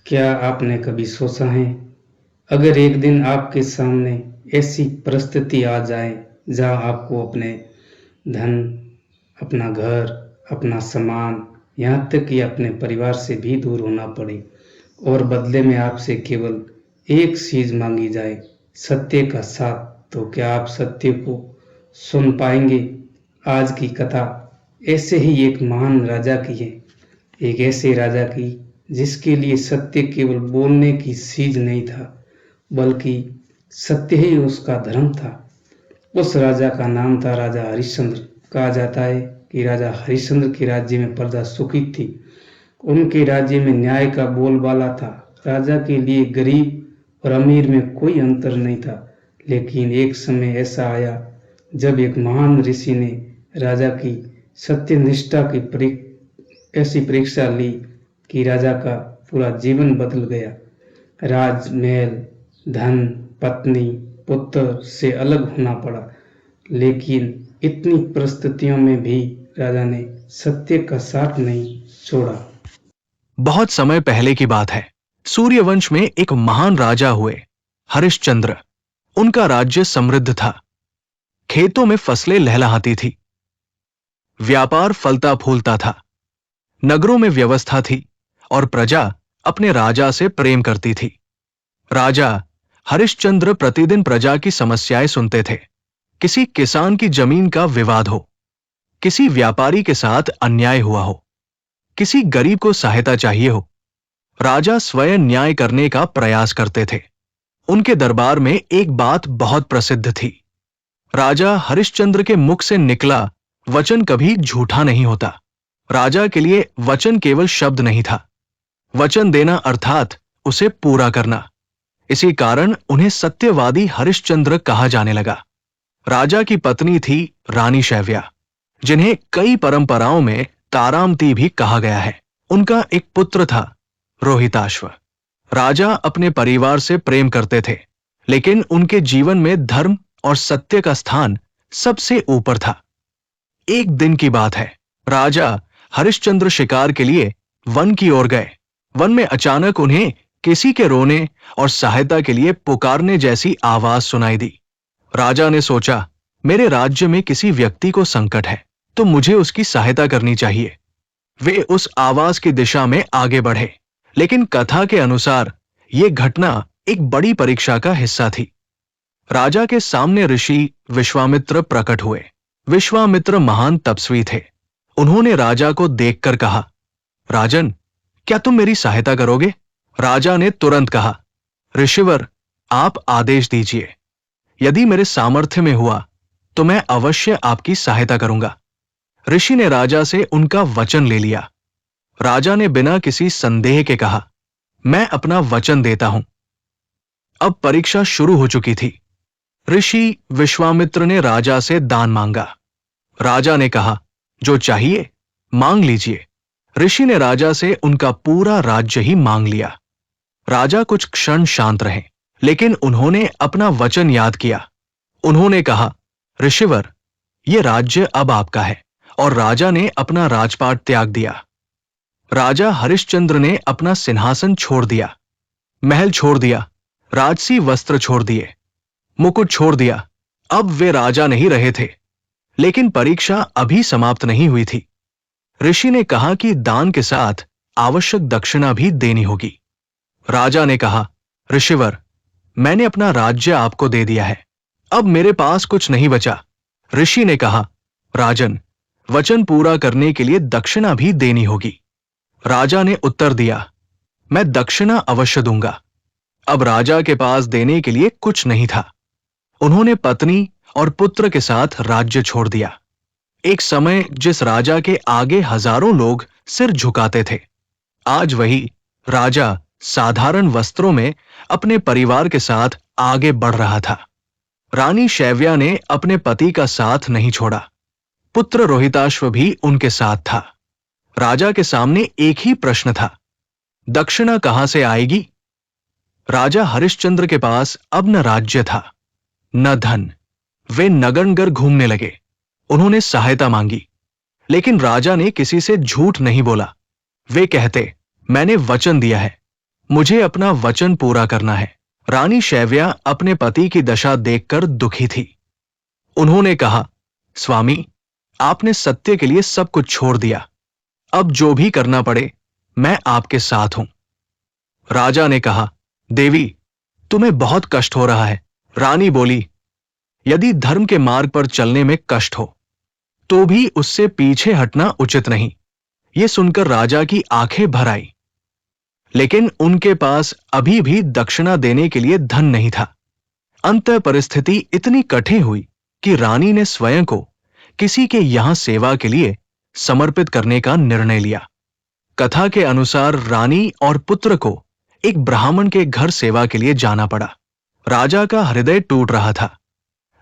क्या आपने कभी सोचा है, अगर एक दिन आपके सामने ऐसी परिस्थिति आ जाए जहां आपको अपने धन, अपना घर, अपना सामान, यहाँ तक कि अपने परिवार से भी दूर होना पड़े और बदले में आपसे केवल एक चीज मांगी जाए, सत्य का साथ, तो क्या आप सत्य को सुन पाएंगे? आज की कथा ऐसे ही एक महान राजा की है, एक ऐसे राजा की जिसके लिए सत्य केवल बोलने की चीज नहीं था, बल्कि सत्य ही उसका धर्म था। उस राजा का नाम था राजा हरिश्चंद्र। कहा जाता है कि राजा हरिश्चंद्र के राज्य में प्रजा सुखी थी। उनके राज्य में न्याय का बोलबाला था। राजा के लिए गरीब और अमीर में कोई अंतर नहीं था। लेकिन एक समय ऐसा आया जब एक महान ऋषि ने राजा की सत्यनिष्ठा की ऐसी परीक्षा ली कि राजा का पूरा जीवन बदल गया। राजमहल, धन, पत्नी, पुत्र से अलग होना पड़ा, लेकिन इतनी परिस्थितियों में भी राजा ने सत्य का साथ नहीं छोड़ा। बहुत समय पहले की बात है। सूर्यवंश में एक महान राजा हुए, हरिश्चंद्र। उनका राज्य समृद्ध था। खेतों में फसलें लहलहाती थी, व्यापार फलता फूलता था, नगरों में व्यवस्था थी और प्रजा अपने राजा से प्रेम करती थी। राजा हरिश्चंद्र प्रतिदिन प्रजा की समस्याएं सुनते थे। किसी किसान की जमीन का विवाद हो, किसी व्यापारी के साथ अन्याय हुआ हो, किसी गरीब को सहायता चाहिए हो, राजा स्वयं न्याय करने का प्रयास करते थे। उनके दरबार में एक बात बहुत प्रसिद्ध थी। राजा हरिश्चंद्र के मुख से निकला वचन कभी झूठा नहीं होता। राजा के लिए वचन केवल शब्द नहीं था, वचन देना अर्थात उसे पूरा करना। इसी कारण उन्हें सत्यवादी हरिश्चंद्र कहा जाने लगा। राजा की पत्नी थी रानी शैव्या, जिन्हें कई परंपराओं में तारामती भी कहा गया है। उनका एक पुत्र था, रोहिताश्व। राजा अपने परिवार से प्रेम करते थे, लेकिन उनके जीवन में धर्म और सत्य का स्थान सबसे ऊपर था। एक दिन की बात है, राजा हरिश्चंद्र शिकार के लिए वन की ओर गए। वन में अचानक उन्हें किसी के रोने और सहायता के लिए पुकारने जैसी आवाज सुनाई दी। राजा ने सोचा, मेरे राज्य में किसी व्यक्ति को संकट है, तो मुझे उसकी सहायता करनी चाहिए। वे उस आवाज की दिशा में आगे बढ़े, लेकिन कथा के अनुसार यह घटना एक बड़ी परीक्षा का हिस्सा थी। राजा के सामने ऋषि विश्वामित्र प्रकट हुए। विश्वामित्र महान तपस्वी थे। उन्होंने राजा को देखकर कहा, राजन, क्या तुम मेरी सहायता करोगे? राजा ने तुरंत कहा, ऋषिवर, आप आदेश दीजिए। यदि मेरे सामर्थ्य में हुआ तो मैं अवश्य आपकी सहायता करूंगा। ऋषि ने राजा से उनका वचन ले लिया। राजा ने बिना किसी संदेह के कहा, मैं अपना वचन देता हूं। अब परीक्षा शुरू हो चुकी थी। ऋषि विश्वामित्र ने राजा से दान मांगा। राजा ने कहा, जो चाहिए मांग लीजिए। ऋषि ने राजा से उनका पूरा राज्य ही मांग लिया। राजा कुछ क्षण शांत रहे, लेकिन उन्होंने अपना वचन याद किया। उन्होंने कहा, ऋषिवर, यह राज्य अब आपका है। और राजा ने अपना राजपाट त्याग दिया। राजा हरिश्चंद्र ने अपना सिंहासन छोड़ दिया, महल छोड़ दिया, राजसी वस्त्र छोड़ दिए, मुकुट छोड़ दिया। अब वे राजा नहीं रहे थे। लेकिन परीक्षा अभी समाप्त नहीं हुई थी। ऋषि ने कहा कि दान के साथ आवश्यक दक्षिणा भी देनी होगी। राजा ने कहा, ऋषिवर, मैंने अपना राज्य आपको दे दिया है, अब मेरे पास कुछ नहीं बचा। ऋषि ने कहा, राजन, वचन पूरा करने के लिए दक्षिणा भी देनी होगी। राजा ने उत्तर दिया, मैं दक्षिणा अवश्य दूंगा। अब राजा के पास देने के लिए कुछ नहीं था। उन्होंने पत्नी और पुत्र के साथ राज्य छोड़ दिया। एक समय जिस राजा के आगे हजारों लोग सिर झुकाते थे, आज वही राजा साधारण वस्त्रों में अपने परिवार के साथ आगे बढ़ रहा था। रानी शैव्या ने अपने पति का साथ नहीं छोड़ा। पुत्र रोहिताश्व भी उनके साथ था। राजा के सामने एक ही प्रश्न था, दक्षिणा कहां से आएगी? राजा हरिश्चंद्र के पास अब न राज्य था, न धन। वे नगर घूमने लगे। उन्होंने सहायता मांगी, लेकिन राजा ने किसी से झूठ नहीं बोला। वे कहते, मैंने वचन दिया है, मुझे अपना वचन पूरा करना है। रानी शैव्या अपने पति की दशा देखकर दुखी थी। उन्होंने कहा, स्वामी, आपने सत्य के लिए सब कुछ छोड़ दिया। अब जो भी करना पड़े, मैं आपके साथ हूं। राजा ने कहा, देवी, तुम्हें बहुत कष्ट हो रहा है। रानी बोली, यदि धर्म के मार्ग पर चलने में कष्ट हो, तो भी उससे पीछे हटना उचित नहीं। यह सुनकर राजा की आंखें भर आई, लेकिन उनके पास अभी भी दक्षिणा देने के लिए धन नहीं था। अंतः परिस्थिति इतनी कठिन हुई कि रानी ने स्वयं को किसी के यहां सेवा के लिए समर्पित करने का निर्णय लिया। कथा के अनुसार रानी और पुत्र को एक ब्राह्मण के घर सेवा के लिए जाना पड़ा। राजा का हृदय टूट रहा था,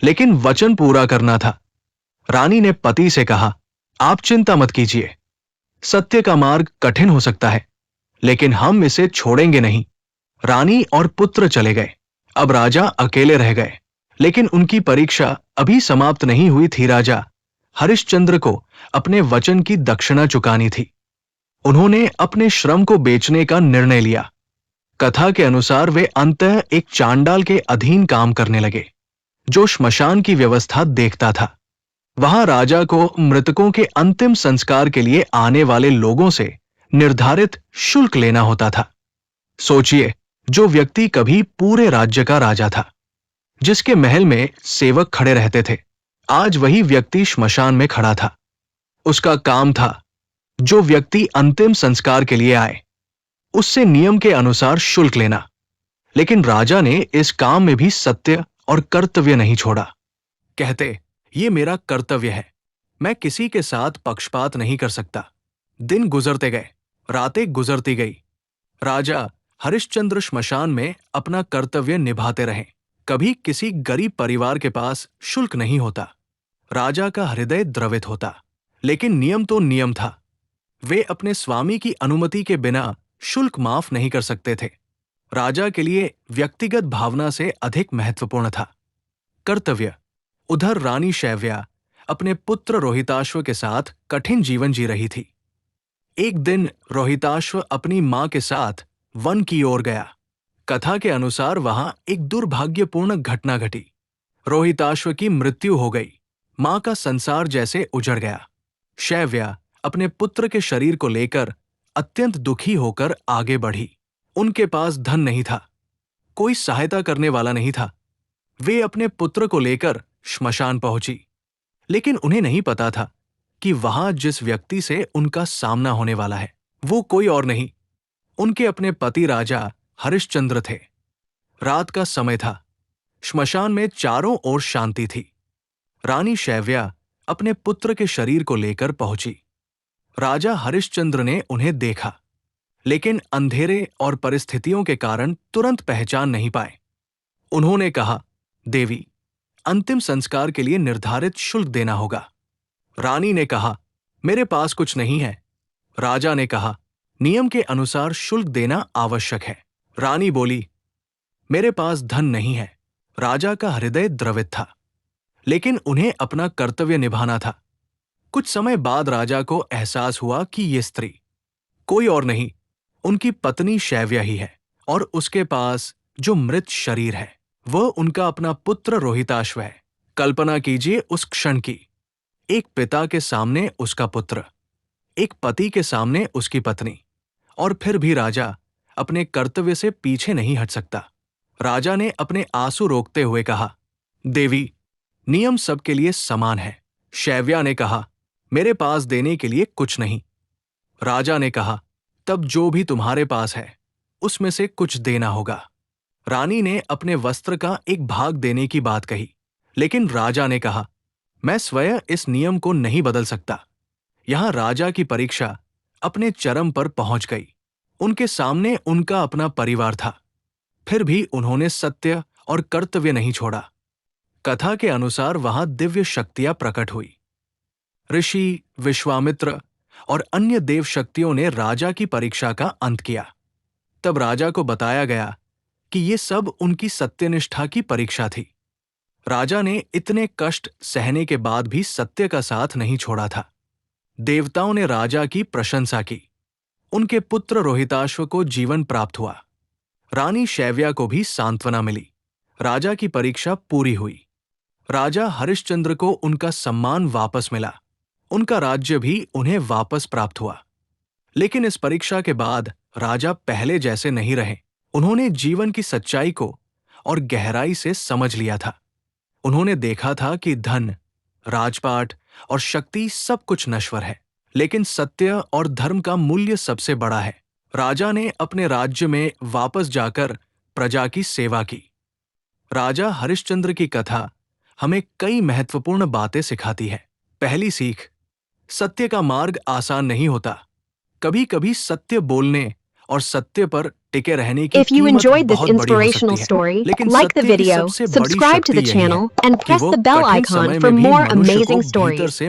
लेकिन वचन पूरा करना था। रानी ने पति से कहा, आप चिंता मत कीजिए। सत्य का मार्ग कठिन हो सकता है, लेकिन हम इसे छोड़ेंगे नहीं। रानी और पुत्र चले गए। अब राजा अकेले रह गए, लेकिन उनकी परीक्षा अभी समाप्त नहीं हुई थी। राजा हरिश्चंद्र को अपने वचन की दक्षिणा चुकानी थी। उन्होंने अपने श्रम को बेचने का निर्णय लिया। कथा के अनुसार वे अंततः एक चांडाल के अधीन काम करने लगे, जो श्मशान की व्यवस्था देखता था। वहां राजा को मृतकों के अंतिम संस्कार के लिए आने वाले लोगों से निर्धारित शुल्क लेना होता था। सोचिए, जो व्यक्ति कभी पूरे राज्य का राजा था, जिसके महल में सेवक खड़े रहते थे, आज वही व्यक्ति श्मशान में खड़ा था। उसका काम था, जो व्यक्ति अंतिम संस्कार के लिए आए, उससे नियम के अनुसार शुल्क लेना। लेकिन राजा ने इस काम में भी सत्य और कर्तव्य नहीं छोड़ा। कहते, ये मेरा कर्तव्य है, मैं किसी के साथ पक्षपात नहीं कर सकता। दिन गुजरते गए, रातें गुजरती गई। राजा हरिश्चंद्र श्मशान में अपना कर्तव्य निभाते रहे। कभी किसी गरीब परिवार के पास शुल्क नहीं होता। राजा का हृदय द्रवित होता, लेकिन नियम तो नियम था। वे अपने स्वामी की अनुमति के बिना शुल्क माफ नहीं कर सकते थे। राजा के लिए व्यक्तिगत भावना से अधिक महत्वपूर्ण था कर्तव्य। उधर रानी शैव्या अपने पुत्र रोहिताश्व के साथ कठिन जीवन जी रही थी। एक दिन रोहिताश्व अपनी मां के साथ वन की ओर गया। कथा के अनुसार वहां एक दुर्भाग्यपूर्ण घटना घटी। रोहिताश्व की मृत्यु हो गई। मां का संसार जैसे उजड़ गया। शैव्या अपने पुत्र के शरीर को लेकर अत्यंत दुखी होकर आगे बढ़ी। उनके पास धन नहीं था, कोई सहायता करने वाला नहीं था। वे अपने पुत्र को लेकर श्मशान पहुंची, लेकिन उन्हें नहीं पता था कि वहां जिस व्यक्ति से उनका सामना होने वाला है, वो कोई और नहीं, उनके अपने पति राजा हरिश्चंद्र थे। रात का समय था। श्मशान में चारों ओर शांति थी। रानी शैव्या अपने पुत्र के शरीर को लेकर पहुंची। राजा हरिश्चंद्र ने उन्हें देखा, लेकिन अंधेरे और परिस्थितियों के कारण तुरंत पहचान नहीं पाए। उन्होंने कहा, देवी, अंतिम संस्कार के लिए निर्धारित शुल्क देना होगा। रानी ने कहा, मेरे पास कुछ नहीं है। राजा ने कहा, नियम के अनुसार शुल्क देना आवश्यक है। रानी बोली, मेरे पास धन नहीं है। राजा का हृदय द्रवित था, लेकिन उन्हें अपना कर्तव्य निभाना था। कुछ समय बाद राजा को एहसास हुआ कि ये स्त्री कोई और नहीं, उनकी पत्नी शैव्या ही है, और उसके पास जो मृत शरीर है, वह उनका अपना पुत्र रोहिताश्व है। कल्पना कीजिए उस क्षण की। एक पिता के सामने उसका पुत्र, एक पति के सामने उसकी पत्नी, और फिर भी राजा अपने कर्तव्य से पीछे नहीं हट सकता। राजा ने अपने आंसू रोकते हुए कहा, देवी, नियम सबके लिए समान है। शैव्या ने कहा, मेरे पास देने के लिए कुछ नहीं। राजा ने कहा, तब जो भी तुम्हारे पास है, उसमें से कुछ देना होगा। रानी ने अपने वस्त्र का एक भाग देने की बात कही, लेकिन राजा ने कहा, मैं स्वयं इस नियम को नहीं बदल सकता। यहां राजा की परीक्षा अपने चरम पर पहुंच गई। उनके सामने उनका अपना परिवार था, फिर भी उन्होंने सत्य और कर्तव्य नहीं छोड़ा। कथा के अनुसार वहां दिव्य शक्तियां प्रकट हुई। ऋषि, विश्वामित्र और अन्य देव शक्तियों ने राजा की परीक्षा का अंत किया। तब राजा को बताया गया कि ये सब उनकी सत्यनिष्ठा की परीक्षा थी। राजा ने इतने कष्ट सहने के बाद भी सत्य का साथ नहीं छोड़ा था। देवताओं ने राजा की प्रशंसा की। उनके पुत्र रोहिताश्व को जीवन प्राप्त हुआ। रानी शैव्या को भी सांत्वना मिली। राजा की परीक्षा पूरी हुई। राजा हरिश्चंद्र को उनका सम्मान वापस मिला। उनका राज्य भी उन्हें वापस प्राप्त हुआ। लेकिन इस परीक्षा के बाद राजा पहले जैसे नहीं रहे। उन्होंने जीवन की सच्चाई को और गहराई से समझ लिया था। उन्होंने देखा था कि धन, राजपाट और शक्ति सब कुछ नश्वर है, लेकिन सत्य और धर्म का मूल्य सबसे बड़ा है। राजा ने अपने राज्य में वापस जाकर प्रजा की सेवा की। राजा हरिश्चंद्र की कथा हमें कई महत्वपूर्ण बातें सिखाती है। पहली सीख, सत्य का मार्ग आसान नहीं होता। कभी-कभी सत्य बोलने और सत्य पर टिके रहने की If you कीमत enjoyed this बहुत बड़ी हो सकती inspirational है। story, लेकिन like the सत्य की video, सबसे बड़ी subscribe to शक्ति the यही है channel, and कि press वो the bell कठिन icon समय for में भी more मनुष्य को amazing भीतर stories. से